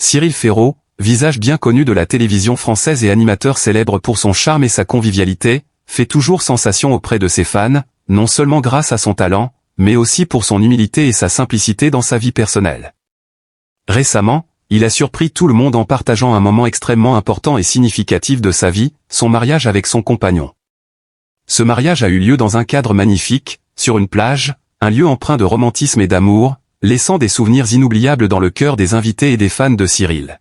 Cyril Ferraud, visage bien connu de la télévision française et animateur célèbre pour son charme et sa convivialité, fait toujours sensation auprès de ses fans, non seulement grâce à son talent, mais aussi pour son humilité et sa simplicité dans sa vie personnelle. Récemment, il a surpris tout le monde en partageant un moment extrêmement important et significatif de sa vie, son mariage avec son compagnon. Ce mariage a eu lieu dans un cadre magnifique, sur une plage, un lieu empreint de romantisme et d'amour, laissant des souvenirs inoubliables dans le cœur des invités et des fans de Cyril.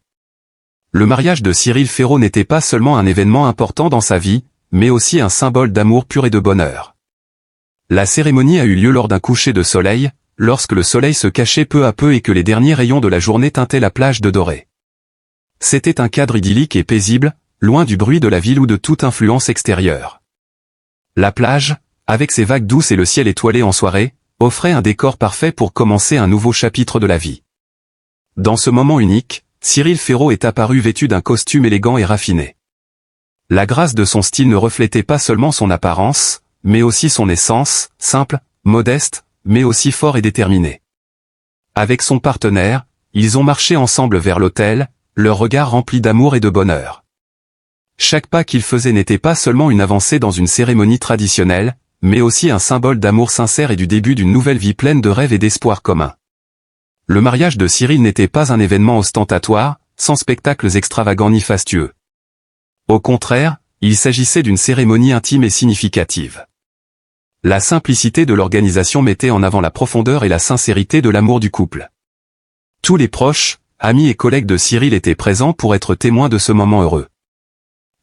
Le mariage de Cyril Ferraud n'était pas seulement un événement important dans sa vie, mais aussi un symbole d'amour pur et de bonheur. La cérémonie a eu lieu lors d'un coucher de soleil, lorsque le soleil se cachait peu à peu et que les derniers rayons de la journée teintaient la plage de doré. C'était un cadre idyllique et paisible, loin du bruit de la ville ou de toute influence extérieure. La plage, avec ses vagues douces et le ciel étoilé en soirée, offrait un décor parfait pour commencer un nouveau chapitre de la vie. Dans ce moment unique, Cyril Ferraud est apparu vêtu d'un costume élégant et raffiné. La grâce de son style ne reflétait pas seulement son apparence, mais aussi son essence, simple, modeste, mais aussi fort et déterminé. Avec son partenaire, ils ont marché ensemble vers l'autel, leur regard rempli d'amour et de bonheur. Chaque pas qu'ils faisaient n'était pas seulement une avancée dans une cérémonie traditionnelle, mais aussi un symbole d'amour sincère et du début d'une nouvelle vie pleine de rêves et d'espoirs communs. Le mariage de Cyril n'était pas un événement ostentatoire, sans spectacles extravagants ni fastueux. Au contraire, il s'agissait d'une cérémonie intime et significative. La simplicité de l'organisation mettait en avant la profondeur et la sincérité de l'amour du couple. Tous les proches, amis et collègues de Cyril étaient présents pour être témoins de ce moment heureux.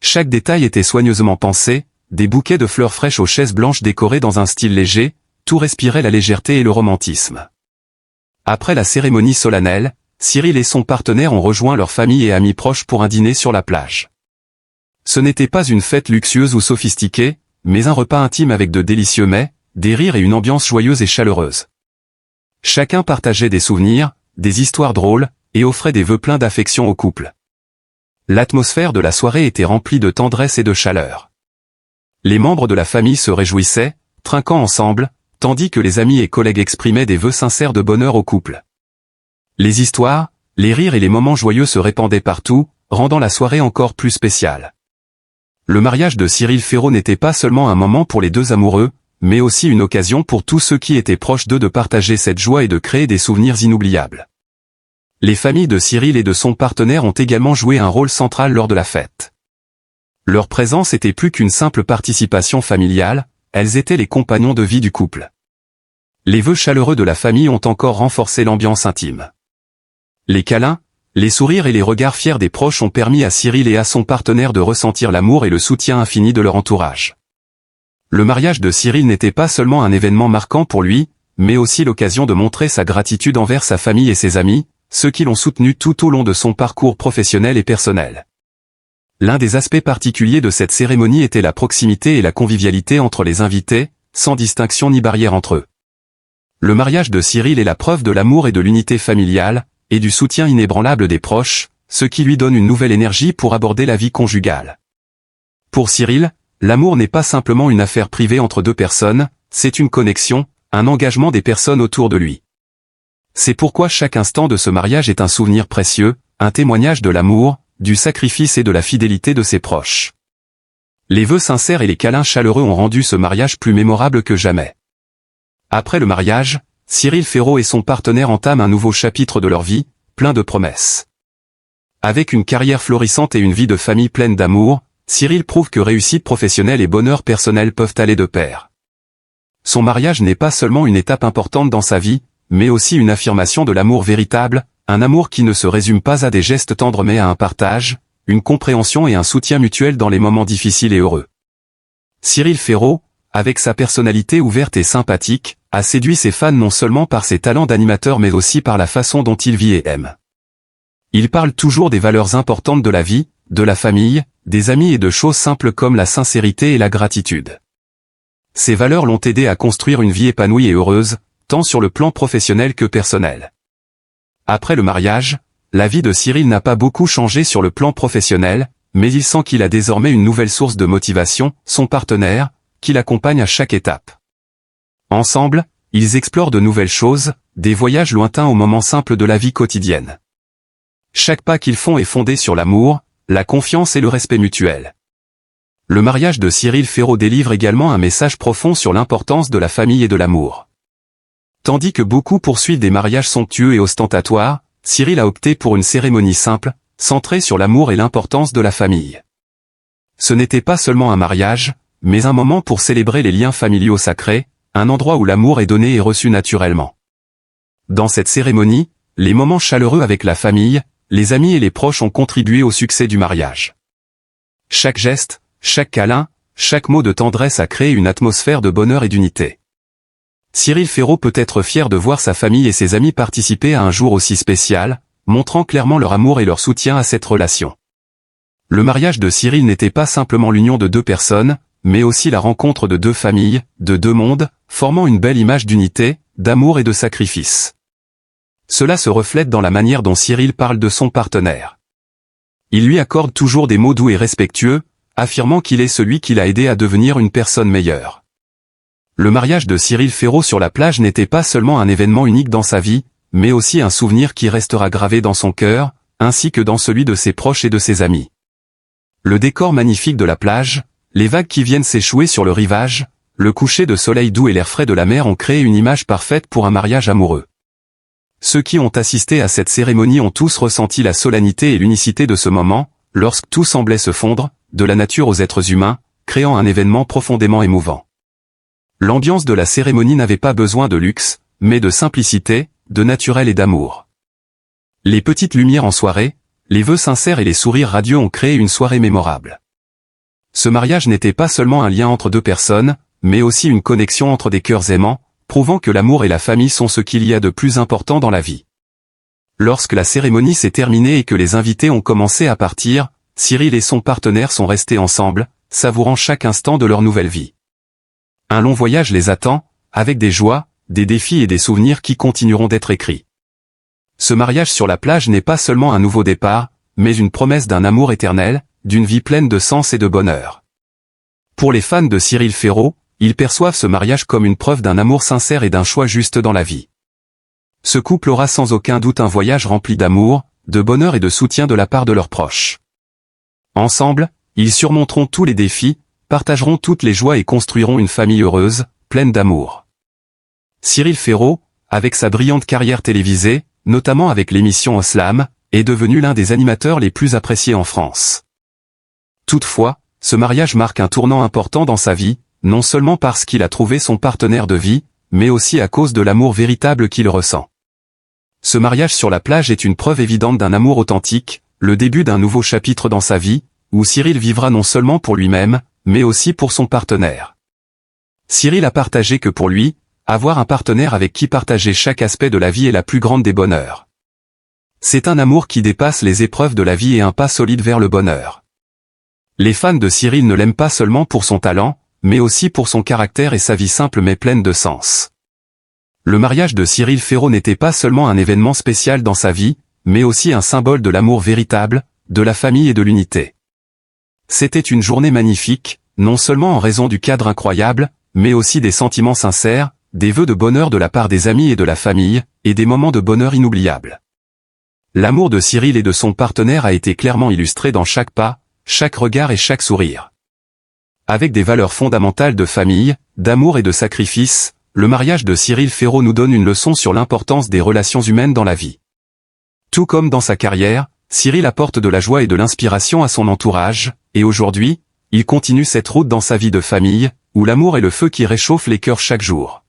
Chaque détail était soigneusement pensé, des bouquets de fleurs fraîches aux chaises blanches décorées dans un style léger, tout respirait la légèreté et le romantisme. Après la cérémonie solennelle, Cyril et son partenaire ont rejoint leur famille et amis proches pour un dîner sur la plage. Ce n'était pas une fête luxueuse ou sophistiquée, mais un repas intime avec de délicieux mets, des rires et une ambiance joyeuse et chaleureuse. Chacun partageait des souvenirs, des histoires drôles, et offrait des vœux pleins d'affection au couple. L'atmosphère de la soirée était remplie de tendresse et de chaleur. Les membres de la famille se réjouissaient, trinquant ensemble, tandis que les amis et collègues exprimaient des vœux sincères de bonheur au couple. Les histoires, les rires et les moments joyeux se répandaient partout, rendant la soirée encore plus spéciale. Le mariage de Cyril Ferraud n'était pas seulement un moment pour les deux amoureux, mais aussi une occasion pour tous ceux qui étaient proches d'eux de partager cette joie et de créer des souvenirs inoubliables. Les familles de Cyril et de son partenaire ont également joué un rôle central lors de la fête. Leur présence était plus qu'une simple participation familiale, elles étaient les compagnons de vie du couple. Les vœux chaleureux de la famille ont encore renforcé l'ambiance intime. Les câlins, les sourires et les regards fiers des proches ont permis à Cyril et à son partenaire de ressentir l'amour et le soutien infini de leur entourage. Le mariage de Cyril n'était pas seulement un événement marquant pour lui, mais aussi l'occasion de montrer sa gratitude envers sa famille et ses amis, ceux qui l'ont soutenu tout au long de son parcours professionnel et personnel. L'un des aspects particuliers de cette cérémonie était la proximité et la convivialité entre les invités, sans distinction ni barrière entre eux. Le mariage de Cyril est la preuve de l'amour et de l'unité familiale, et du soutien inébranlable des proches, ce qui lui donne une nouvelle énergie pour aborder la vie conjugale. Pour Cyril, l'amour n'est pas simplement une affaire privée entre deux personnes, c'est une connexion, un engagement des personnes autour de lui. C'est pourquoi chaque instant de ce mariage est un souvenir précieux, un témoignage de l'amour, du sacrifice et de la fidélité de ses proches. Les vœux sincères et les câlins chaleureux ont rendu ce mariage plus mémorable que jamais. Après le mariage, Cyril Ferraud et son partenaire entament un nouveau chapitre de leur vie, plein de promesses. Avec une carrière florissante et une vie de famille pleine d'amour, Cyril prouve que réussite professionnelle et bonheur personnel peuvent aller de pair. Son mariage n'est pas seulement une étape importante dans sa vie, mais aussi une affirmation de l'amour véritable, un amour qui ne se résume pas à des gestes tendres mais à un partage, une compréhension et un soutien mutuel dans les moments difficiles et heureux. Cyril Ferraud, avec sa personnalité ouverte et sympathique, a séduit ses fans non seulement par ses talents d'animateur mais aussi par la façon dont il vit et aime. Il parle toujours des valeurs importantes de la vie, de la famille, des amis et de choses simples comme la sincérité et la gratitude. Ces valeurs l'ont aidé à construire une vie épanouie et heureuse, tant sur le plan professionnel que personnel. Après le mariage, la vie de Cyril n'a pas beaucoup changé sur le plan professionnel, mais il sent qu'il a désormais une nouvelle source de motivation, son partenaire, qui l'accompagne à chaque étape. Ensemble, ils explorent de nouvelles choses, des voyages lointains aux moments simples de la vie quotidienne. Chaque pas qu'ils font est fondé sur l'amour, la confiance et le respect mutuel. Le mariage de Cyril Ferraud délivre également un message profond sur l'importance de la famille et de l'amour. Tandis que beaucoup poursuivent des mariages somptueux et ostentatoires, Cyril a opté pour une cérémonie simple, centrée sur l'amour et l'importance de la famille. Ce n'était pas seulement un mariage, mais un moment pour célébrer les liens familiaux sacrés, un endroit où l'amour est donné et reçu naturellement. Dans cette cérémonie, les moments chaleureux avec la famille, les amis et les proches ont contribué au succès du mariage. Chaque geste, chaque câlin, chaque mot de tendresse a créé une atmosphère de bonheur et d'unité. Cyril Ferraud peut être fier de voir sa famille et ses amis participer à un jour aussi spécial, montrant clairement leur amour et leur soutien à cette relation. Le mariage de Cyril n'était pas simplement l'union de deux personnes, mais aussi la rencontre de deux familles, de deux mondes, formant une belle image d'unité, d'amour et de sacrifice. Cela se reflète dans la manière dont Cyril parle de son partenaire. Il lui accorde toujours des mots doux et respectueux, affirmant qu'il est celui qui l'a aidé à devenir une personne meilleure. Le mariage de Cyril Ferraud sur la plage n'était pas seulement un événement unique dans sa vie, mais aussi un souvenir qui restera gravé dans son cœur, ainsi que dans celui de ses proches et de ses amis. Le décor magnifique de la plage, les vagues qui viennent s'échouer sur le rivage, le coucher de soleil doux et l'air frais de la mer ont créé une image parfaite pour un mariage amoureux. Ceux qui ont assisté à cette cérémonie ont tous ressenti la solennité et l'unicité de ce moment, lorsque tout semblait se fondre, de la nature aux êtres humains, créant un événement profondément émouvant. L'ambiance de la cérémonie n'avait pas besoin de luxe, mais de simplicité, de naturel et d'amour. Les petites lumières en soirée, les vœux sincères et les sourires radieux ont créé une soirée mémorable. Ce mariage n'était pas seulement un lien entre deux personnes, mais aussi une connexion entre des cœurs aimants, prouvant que l'amour et la famille sont ce qu'il y a de plus important dans la vie. Lorsque la cérémonie s'est terminée et que les invités ont commencé à partir, Cyril et son partenaire sont restés ensemble, savourant chaque instant de leur nouvelle vie. Un long voyage les attend, avec des joies, des défis et des souvenirs qui continueront d'être écrits. Ce mariage sur la plage n'est pas seulement un nouveau départ, mais une promesse d'un amour éternel, d'une vie pleine de sens et de bonheur. Pour les fans de Cyril Ferraud, ils perçoivent ce mariage comme une preuve d'un amour sincère et d'un choix juste dans la vie. Ce couple aura sans aucun doute un voyage rempli d'amour, de bonheur et de soutien de la part de leurs proches. Ensemble, ils surmonteront tous les défis, partageront toutes les joies et construiront une famille heureuse, pleine d'amour. Cyril Ferraud, avec sa brillante carrière télévisée, notamment avec l'émission Oslam, est devenu l'un des animateurs les plus appréciés en France. Toutefois, ce mariage marque un tournant important dans sa vie, non seulement parce qu'il a trouvé son partenaire de vie, mais aussi à cause de l'amour véritable qu'il ressent. Ce mariage sur la plage est une preuve évidente d'un amour authentique, le début d'un nouveau chapitre dans sa vie, où Cyril vivra non seulement pour lui-même, mais aussi pour son partenaire. Cyril a partagé que pour lui, avoir un partenaire avec qui partager chaque aspect de la vie est la plus grande des bonheurs. C'est un amour qui dépasse les épreuves de la vie et un pas solide vers le bonheur. Les fans de Cyril ne l'aiment pas seulement pour son talent, mais aussi pour son caractère et sa vie simple mais pleine de sens. Le mariage de Cyril Ferraud n'était pas seulement un événement spécial dans sa vie, mais aussi un symbole de l'amour véritable, de la famille et de l'unité. C'était une journée magnifique, non seulement en raison du cadre incroyable, mais aussi des sentiments sincères, des vœux de bonheur de la part des amis et de la famille, et des moments de bonheur inoubliables. L'amour de Cyril et de son partenaire a été clairement illustré dans chaque pas, chaque regard et chaque sourire. Avec des valeurs fondamentales de famille, d'amour et de sacrifice, le mariage de Cyril Ferraud nous donne une leçon sur l'importance des relations humaines dans la vie. Tout comme dans sa carrière, Cyril apporte de la joie et de l'inspiration à son entourage, et aujourd'hui, il continue cette route dans sa vie de famille, où l'amour est le feu qui réchauffe les cœurs chaque jour.